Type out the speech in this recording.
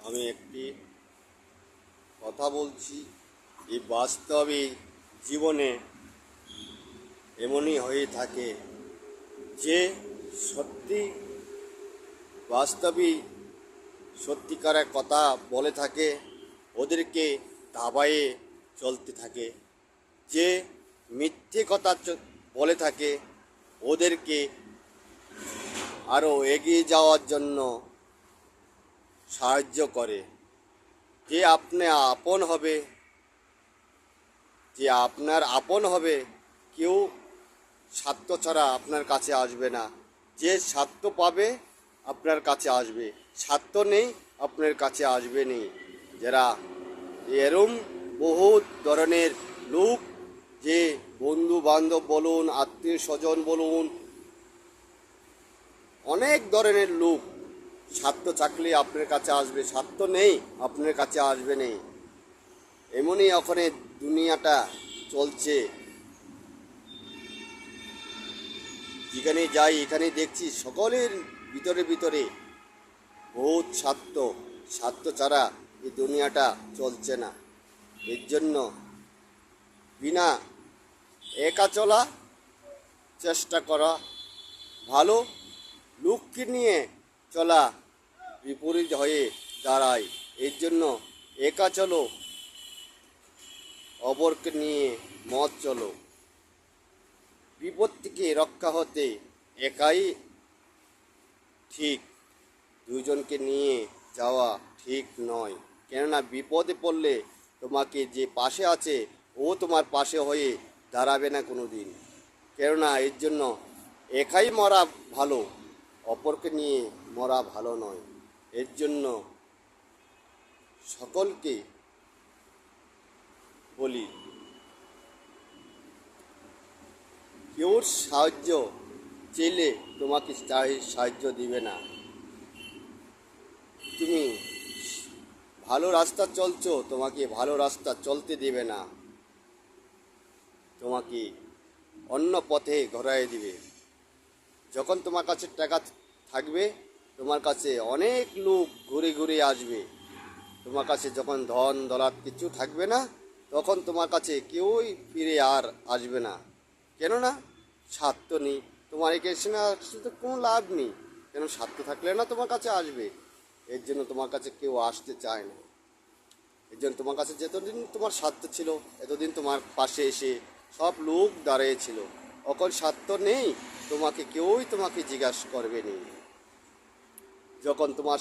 আমি একটি কথা বলছি। এই বাস্তবে জীবনে এমনই হয়ে থাকে যে সত্যি বাস্তবিক সত্যিকারের কথা বলে থাকে, ওদেরকে দাবায়ে চলতে থাকে। যে মিথ্যে কথা বলে থাকে, ওদেরকে আরও এগিয়ে যাওয়ার জন্য সাহায্য করে। যে আপনার আপন হবে, কেউ স্বার্থ ছাড়া আপনার কাছে আসবে না। যে স্বার্থ পাবে আপনার কাছে আসবে, স্বার্থ নেই আপনার কাছে আসবে নি। যারা এরম বহু ধরনের লোক, যে বন্ধু বান্ধব বলুন, আত্মীয় স্বজন বলুন, অনেক ধরনের লোক স্বার্থ থাকলে আপনার কাছে আসবে, স্বার্থ নেই আপনার কাছে আসবে নেই। এমনই ওখানে দুনিয়াটা চলছে। যেখানে যাই এখানে দেখছি সকলের ভিতরে বহুত স্বার্থ ছাড়া এই দুনিয়াটা চলছে না। এর জন্য বিনা একা চলা চেষ্টা করা ভালো, লোককে নিয়ে চলা বিপরীত হয়ে দাঁড়ায়। এর জন্য একা চলো, অপরকে নিয়ে মত চলো। বিপদ থেকে রক্ষা হতে একাই ঠিক, দুজনকে নিয়ে যাওয়া ঠিক নয়। কেননা বিপদে পড়লে তোমাকে যে পাশে আছে ও তোমার পাশে হয়ে দাঁড়াবে না কোনো দিন। কেননা এর জন্য একাই মরা ভালো, অপরকে নিয়ে মরা ভালো নয়। এর জন্য সকলকে বলি, কেউর সাহায্য চেলে তোমাকে সাহায্য দিবে না। তুমি ভালো রাস্তা চলছো, তোমাকে ভালো রাস্তা চলতে দেবে না, তোমাকে অন্য পথে ঘোরায় দিবে। যখন তোমার কাছে টাকা থাকবে, তোমার কাছে অনেক লোক ঘুরে ঘুরে আসবে। তোমার কাছে যখন ধন দৌলত কিছু থাকবে না, তখন তোমার কাছে কেউই ফিরে আর আসবে না। কেননা স্বার্থ নেই তোমার, এসে না তো কোনো লাভ নেই। কেন স্বার্থ থাকলে না তোমার কাছে আসবে। এর জন্য তোমার কাছে কেউ আসতে চায় না। এর জন্য তোমার কাছে যতদিন তোমার স্বার্থ ছিল, এতদিন তোমার পাশে এসে সব লোক দাঁড়িয়েছিল। অকল স্বার্থ নেই, তোমাকে কেউই তোমাকে জিজ্ঞাসা করবে নি। যখন তোমার